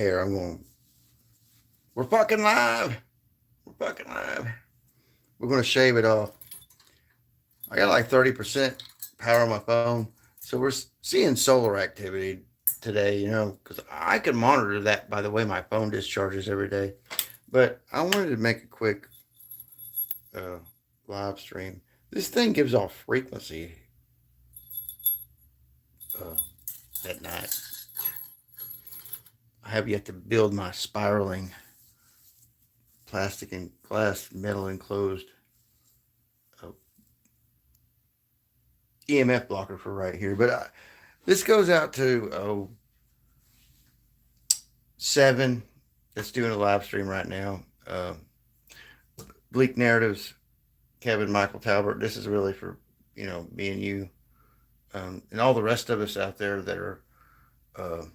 Here, I'm going. We're fucking live. We're fucking live. We're going to shave it off. I got like 30% power on my phone. So we're seeing solar activity today, because I can monitor that by the way my phone discharges every day. But I wanted to make a quick uh, live stream. This thing gives off frequency uh, at night. I have yet to build my spiraling plastic and glass metal enclosed uh, EMF blocker for right here. But this goes out to 7 that's doing a live stream right now. Bleak Narratives, Kevin, Michael Talbert. This is really for, me and you, and all the rest of us out there that are uh,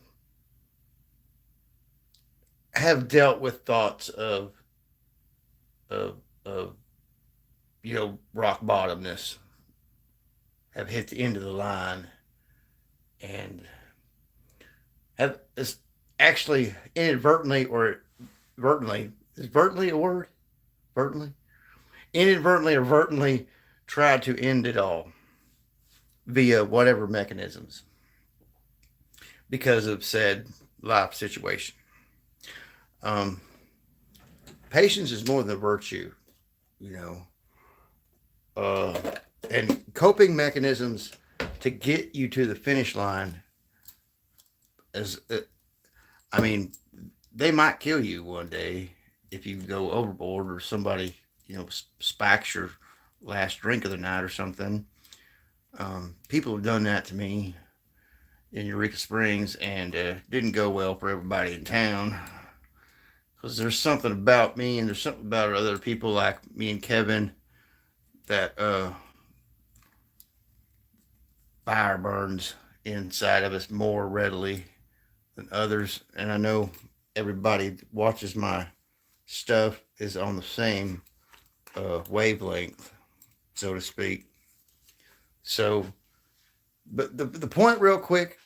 have dealt with thoughts of of rock bottomness, have hit the end of the line, and have actually inadvertently or vertently, is vertently a word? Vertently? Inadvertently or vertently tried to end it all via whatever mechanisms because of said life situation. Um, Patience is more than a virtue, you know. And coping mechanisms to get you to the finish line is, I mean, they might kill you one day if you go overboard or somebody, spikes your last drink of the night or something. People have done that to me in Eureka Springs, and didn't go well for everybody in town. Because there's something about me, and there's something about other people like me and Kevin that fire burns inside of us more readily than others. And I know everybody that watches my stuff is on the same wavelength, so to speak. So, but the point, real quick,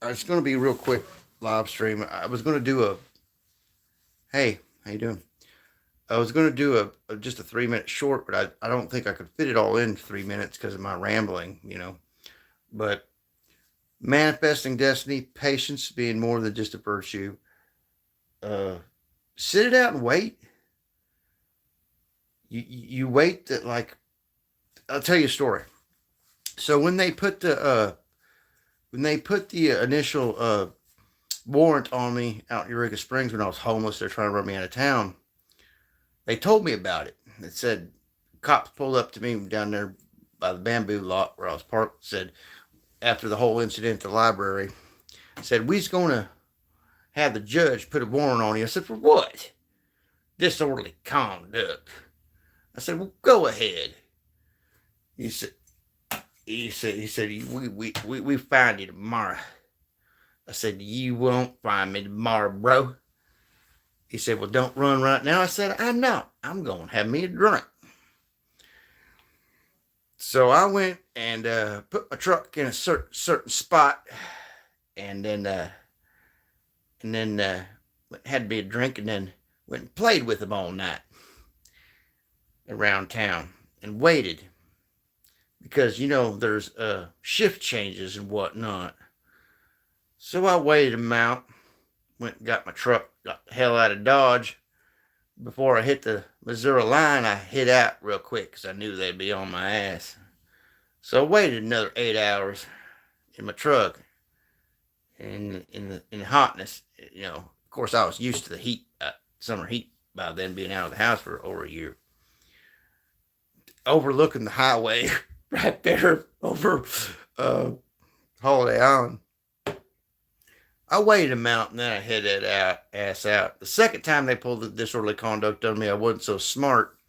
it's going to be a real quick live stream. I was going to do a, hey, how you doing? I was going to do just a 3-minute short, but I don't think I could fit it all in 3 minutes because of my rambling, But manifesting destiny, patience being more than just a virtue. Sit it out and wait. You wait that, like, I'll tell you a story. So when they put the initial warrant on me out in Eureka Springs when I was homeless, they're trying to run me out of town. They told me about it. It said, cops pulled up to me down there by the bamboo lot where I was parked. Said, after the whole incident at the library, said, we's going to have the judge put a warrant on you. I said, for what? Disorderly conduct. I said, well, go ahead. He said, we find you tomorrow. I said, you won't find me tomorrow, bro. He said, well, don't run right now. I said, I'm not. I'm going to have me a drink. So I went and put my truck in a certain spot, and then had me a drink, and then went and played with them all night around town and waited because there's shift changes and whatnot. So I waited them out, went and got my truck, got the hell out of Dodge. Before I hit the Missouri line, I hid out real quick because I knew they'd be on my ass. So I waited another 8 hours in my truck in the hotness. Of course, I was used to the heat, summer heat by then, being out of the house for over a year. Overlooking the highway right there over Holiday Island. I waited them out, and then I headed ass out. The second time they pulled the disorderly conduct on me, I wasn't so smart,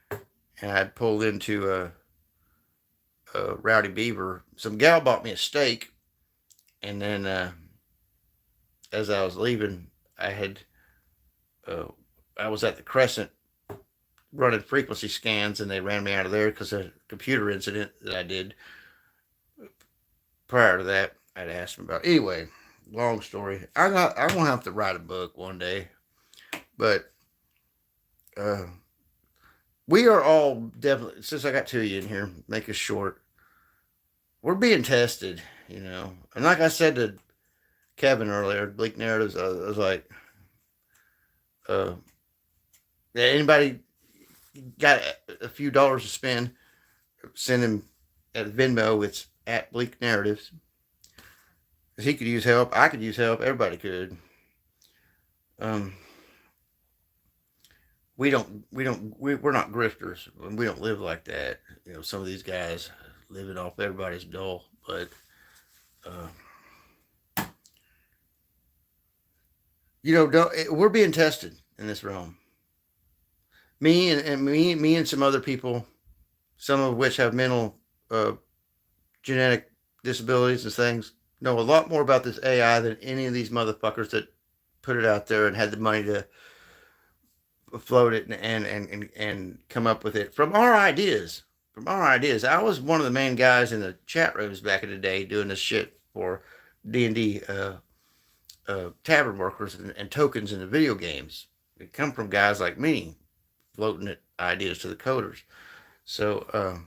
and I'd pulled into a Rowdy Beaver. Some gal bought me a steak, and then as I was leaving, I was at the Crescent running frequency scans, and they ran me out of there because of a computer incident that I did prior to that. I'd asked them about. Anyway, long story. I'm gonna have to write a book one day, but uh, we are all definitely. Since I got two of you in here, make it short. We're being tested, and like I said to Kevin earlier, Bleak Narratives. I was like, uh, yeah, anybody got a few dollars to spend? Send him at Venmo. It's at Bleak Narratives. He could use help. I could use help. Everybody could. Um, we're not grifters. We don't live like that. Some of these guys living off everybody's dole, but uh, we're being tested in this realm. Me and some other people, some of which have mental uh, genetic disabilities and things, know a lot more about this AI than any of these motherfuckers that put it out there and had the money to float it and come up with it from our ideas. From our ideas. I was one of the main guys in the chat rooms back in the day doing this shit for D&D tavern workers and tokens in the video games. It come from guys like me floating it ideas to the coders. So,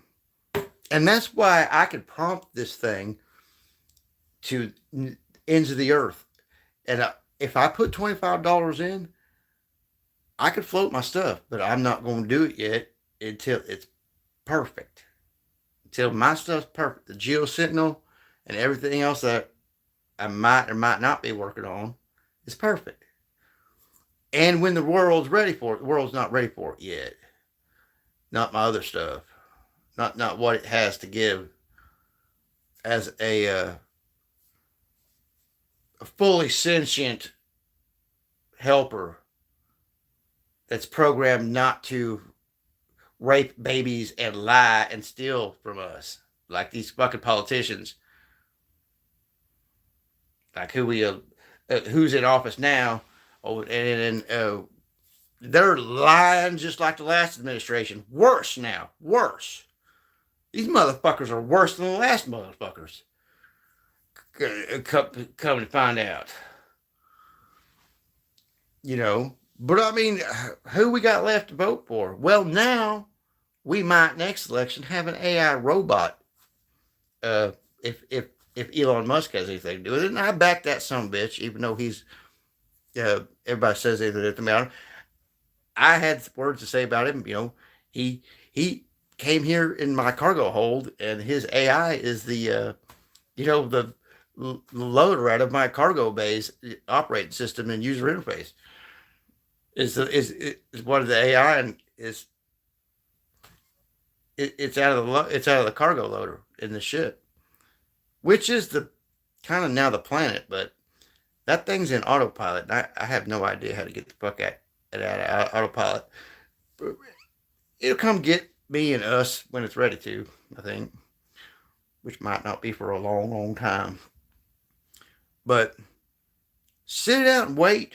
and that's why I could prompt this thing to ends of the earth. And if I put $25 in, I could float my stuff, but I'm not going to do it yet until it's perfect. Until my stuff's perfect. The Geo Sentinel and everything else that I might or might not be working on is perfect. And when the world's ready for it, the world's not ready for it yet. Not my other stuff. Not what it has to give as a fully sentient helper that's programmed not to rape babies and lie and steal from us, like these fucking politicians, like who's in office now. Oh, and they're lying just like the last administration. Worse now, worse. These motherfuckers are worse than the last motherfuckers. Come to find out, But I mean, who we got left to vote for? Well, now we might next election have an AI robot. Uh, if Elon Musk has anything to do with it, and I back that son of a bitch, even though he's everybody says anything about him. I had words to say about him. He came here in my cargo hold, and his AI is the loader out of my cargo bay's operating system and user interface. Is one of the AI, and it's out of the cargo loader in the ship, which is the kind of now the planet, but that thing's in autopilot, and I have no idea how to get the fuck out of autopilot. It'll come get me and us when it's ready to, I think, which might not be for a long, long time. But sit out and wait.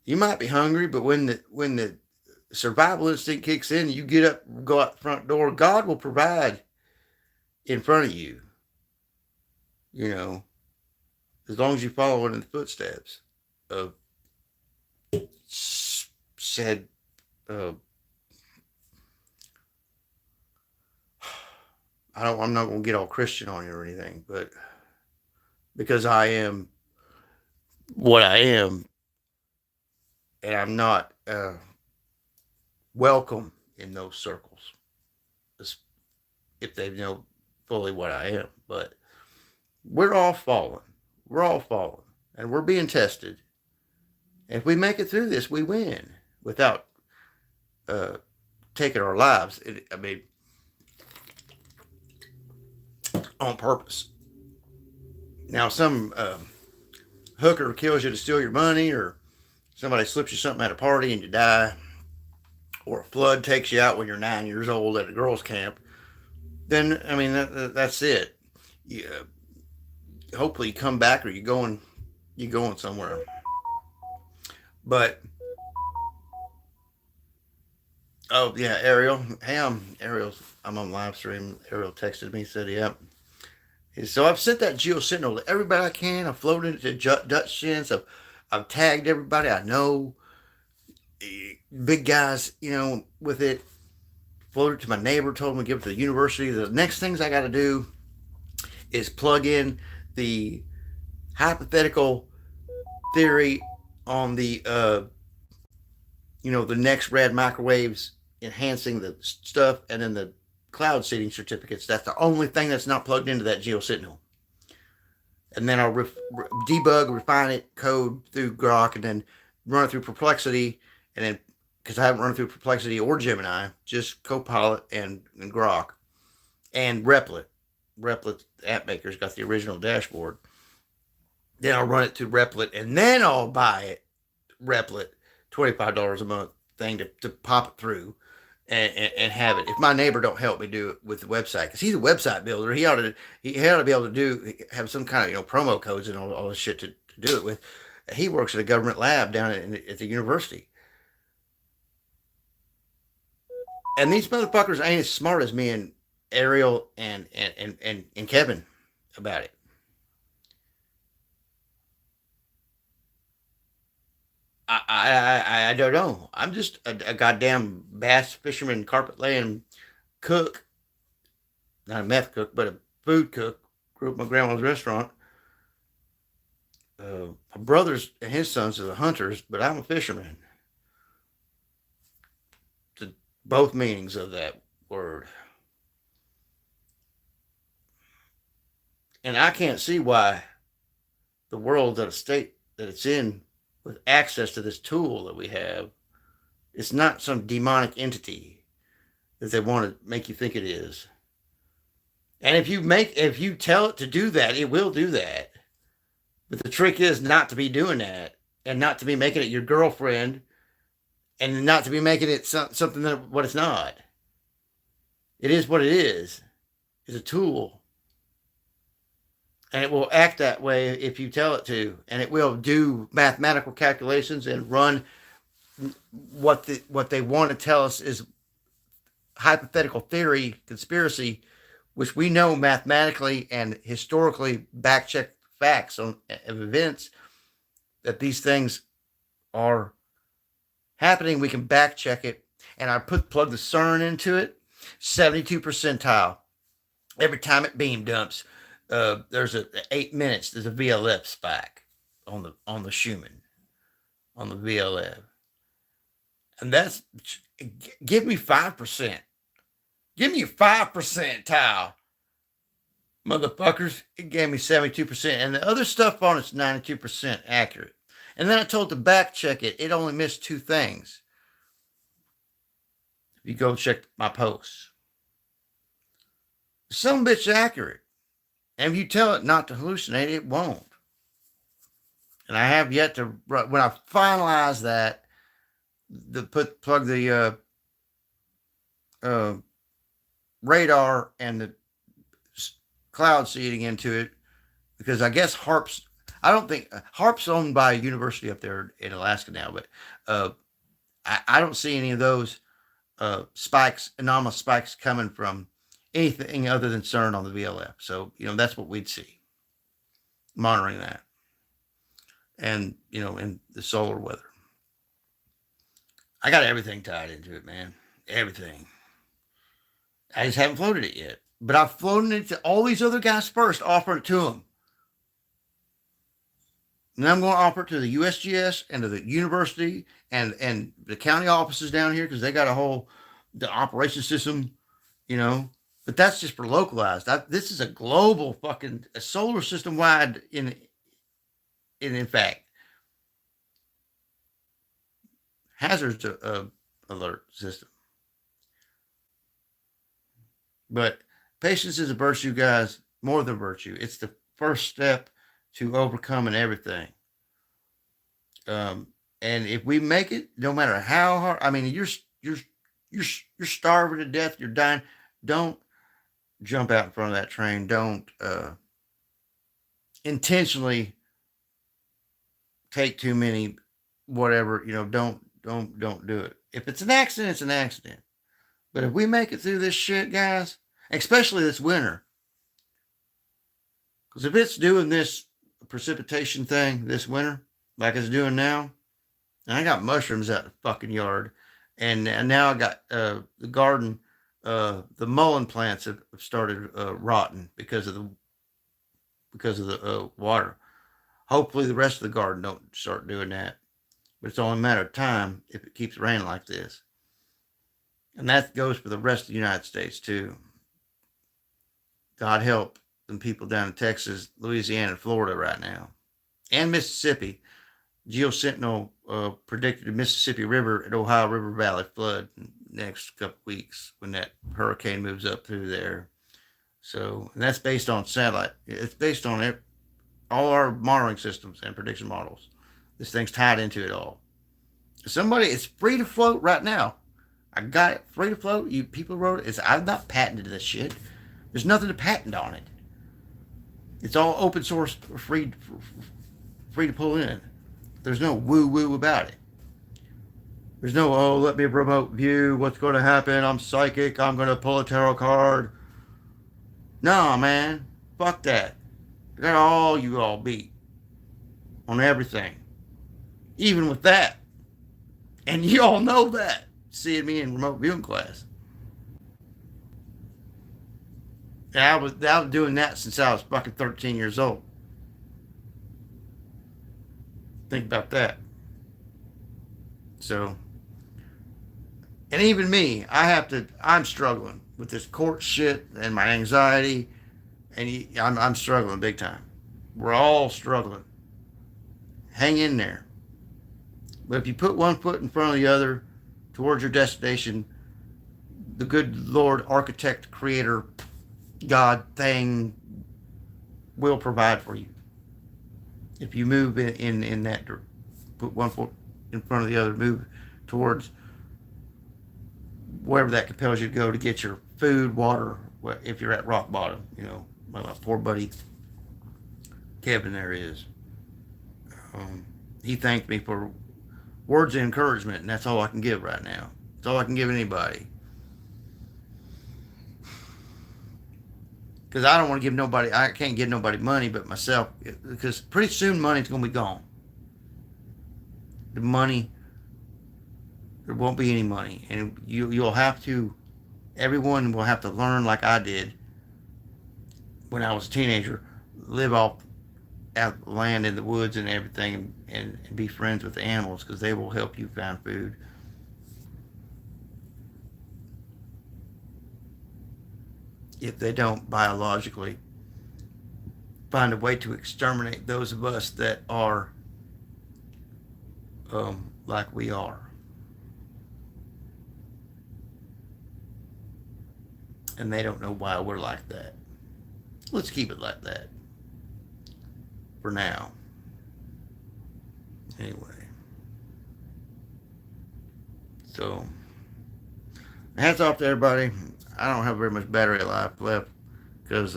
You might be hungry, but when the survival instinct kicks in, you get up, go out the front door. God will provide in front of you. As long as you follow in the footsteps of said. I'm not going to get all Christian on you or anything, but because I am what I am, and I'm not welcome in those circles if they know fully what I am. But we're all fallen. We're all fallen, and we're being tested. And if we make it through this, we win without taking our lives. On purpose. Now, some hooker kills you to steal your money, or somebody slips you something at a party and you die, or a flood takes you out when you're 9 years old at a girls' camp, then that's it. Hopefully you come back, or you're going somewhere. But oh yeah, Ariel. Hey, I'm on live stream. Ariel texted me, said, "Yep, So I've sent that Geo Sentinel to everybody I can. I've floated it to Dutch shins. I've tagged everybody I know, big guys, with it. Floated to my neighbor, told him to give it to the university. The next things I got to do is plug in the hypothetical theory on the next rad microwaves enhancing the stuff, and then the cloud seeding certificates. That's the only thing that's not plugged into that Geo Sentinel. And then I'll debug, refine it, code through Grok, and then run it through Perplexity, and then because I haven't run it through Perplexity or Gemini, just Copilot and Grok and Replit. Replit app maker's got the original dashboard. Then I'll run it to Replit, and then I'll buy it, Replit, $25 a month thing to pop it through and have it. If my neighbor don't help me do it with the website, because he's a website builder, he ought to be able to have some kind of promo codes and all this shit to do it with. He works at a government lab down at the university, and these motherfuckers ain't as smart as me and Ariel and Kevin about it. I don't know. I'm just a goddamn bass fisherman, carpet laying cook, not a meth cook, but a food cook. Grew up in my grandma's restaurant. My brothers and his sons are the hunters, but I'm a fisherman. To both meanings of that word. And I can't see why the world, that a state that it's in, with access to this tool that we have, it's not some demonic entity that they want to make you think it is. And if you tell it to do that, it will do that. But the trick is not to be doing that, and not to be making it your girlfriend, and not to be making it something that what it's not. It is what it is. It's a tool. And it will act that way if you tell it to, and it will do mathematical calculations and run what they want to tell us is hypothetical theory, conspiracy, which we know mathematically and historically back check facts of events, that these things are happening. We can back check it, and I plug the CERN into it, 72 percentile every time it beam dumps. There's 8 minutes. There's a VLF spike on the Schumann, on the VLF, and that's give me 5%. Give me 5% tile, motherfuckers. It gave me 72%, and the other stuff on it's 92% accurate. And then I told to back check it. It only missed 2 things. If you go check my posts, some bitch accurate. And if you tell it not to hallucinate, it won't. And I have yet to, when I finalize that, plug the radar and the cloud seeding into it, because I guess I don't think HARP's owned by a university up there in Alaska now, but I don't see any of those anomalous spikes coming from anything other than CERN on the VLF. So, that's what we'd see, monitoring that. And, in the solar weather. I got everything tied into it, man. Everything. I just haven't floated it yet. But I've floated it to all these other guys first, offer it to them. And I'm going to offer it to the USGS and to the university and the county offices down here, because they got the operation system, But that's just for localized. This is a global a solar system wide in fact, hazards alert system. But patience is a virtue, guys, more than virtue. It's the first step to overcoming everything. And if we make it, no matter how hard, I mean, you're starving to death, you're dying, don't jump out in front of that train. Don't intentionally take too many, whatever, don't do it. If it's an accident, it's an accident. But if we make it through this shit, guys, especially this winter, Because if it's doing this precipitation thing this winter, like it's doing now, and I got mushrooms out the fucking yard, and now I got the garden. The mullein plants have started rotting because of the water. Hopefully, the rest of the garden don't start doing that. But it's only a matter of time if it keeps raining like this, and that goes for the rest of the United States too. God help them people down in Texas, Louisiana, and Florida right now, and Mississippi. Geosentinel predicted the Mississippi River and Ohio River Valley flood in the next couple weeks when that hurricane moves up through there. So that's based on satellite. It's based on all our monitoring systems and prediction models. This thing's tied into it all. Somebody, it's free to float right now. I got it free to float. You people wrote it. I've not patented this shit. There's nothing to patent on it. It's all open source, free to pull in. There's no woo woo about it. There's no, oh, let me remote view what's going to happen. I'm psychic. I'm going to pull a tarot card. No, man. Fuck that. I got all you all beat on everything. Even with that. And you all know that. Seeing me in remote viewing class. And I was doing that since I was fucking 13 years old. Think about that. So, and even me, I'm struggling with this court shit and my anxiety, and I'm struggling big time. We're all struggling. Hang in there. But if you put one foot in front of the other towards your destination, the good Lord, architect, creator, God thing will provide for you. If you move in that, put one foot in front of the other, move towards wherever that compels you to go to get your food, water, if you're at rock bottom, my poor buddy Kevin there is. He thanked me for words of encouragement, and that's all I can give right now. That's all I can give anybody. Because I don't want to give nobody, I can't give nobody money but myself, because pretty soon money's going to be gone. The money, there won't be any money. And you'll have to, everyone will have to learn like I did when I was a teenager, live off out land in the woods and everything, and be friends with the animals, because they will help you find food. If they don't biologically find a way to exterminate those of us that are like we are. And they don't know why we're like that. Let's keep it like that for now. Anyway. So, hats off to everybody. I don't have very much battery life left because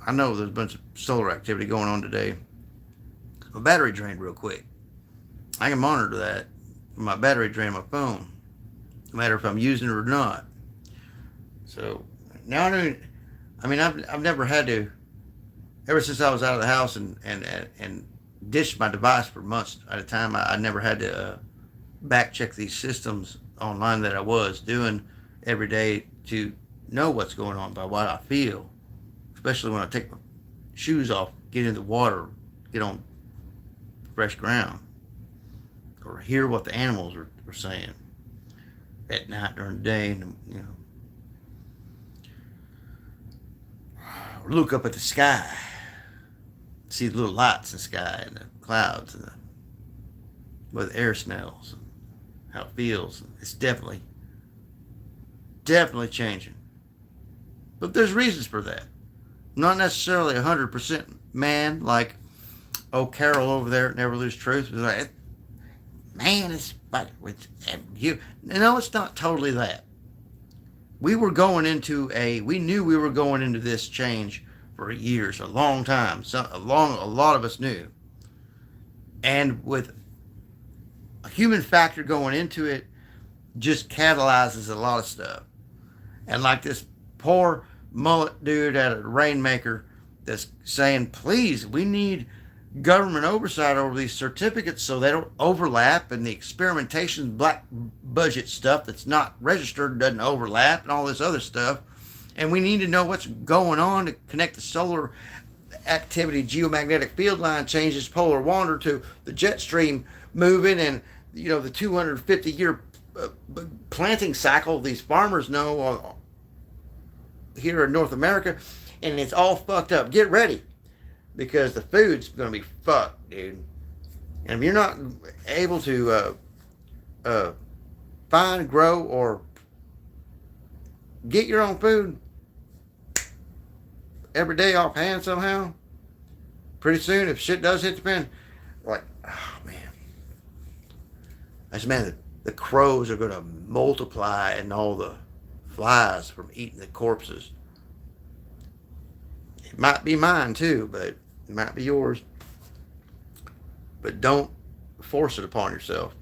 I know there's a bunch of solar activity going on today. My battery drained real quick. I can monitor that from my battery drain on my phone, no matter if I'm using it or not. So now I've never had to, ever since I was out of the house and ditched my device for months at a time. I never had to back check these systems online that I was doing every day to know what's going on by what I feel, especially when I take my shoes off, get in the water, get on fresh ground, or hear what the animals are saying at night during the day, and look up at the sky, see the little lights in the sky and the clouds and what the air smells and how it feels. It's definitely changing. But there's reasons for that. Not necessarily 100% man, like Carol over there at Never Lose Truth was like, man, it's with you. No, it's not totally that. We knew we were going into this change for years, a long time. A lot of us knew. And with a human factor going into it, just catalyzes a lot of stuff. And like this poor mullet dude at a Rainmaker that's saying, please, we need government oversight over these certificates so they don't overlap, and the experimentation black budget stuff that's not registered doesn't overlap, and all this other stuff. And we need to know what's going on to connect the solar activity geomagnetic field line changes polar water to the jet stream moving, and the 250-year planting cycle these farmers know here in North America, and it's all fucked up. Get ready, because the food's gonna be fucked, dude. And if you're not able to find, grow, or get your own food every day offhand somehow, pretty soon, if shit does hit the fan, like, oh man, I just, man, the crows are gonna multiply, and all the flies from eating the corpses. It might be mine too, but it might be yours. But don't force it upon yourself,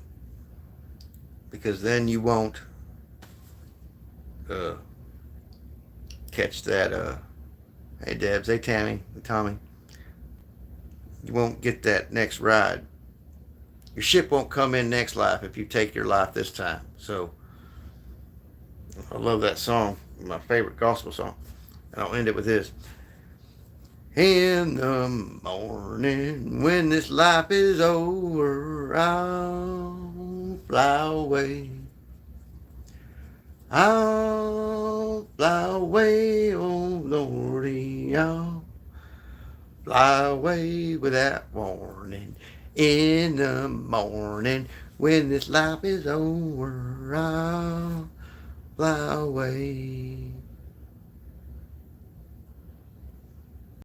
because then you won't catch that. Hey Debs, hey Tammy, hey Tommy. You won't get that next ride. Your ship won't come in next life if you take your life this time. So I love that song, my favorite gospel song. And I'll end it with this. In the morning when this life is over, I'll fly away. I'll fly away, oh Lordy, I'll fly away without warning. In the morning when this life is over, I'll fly away.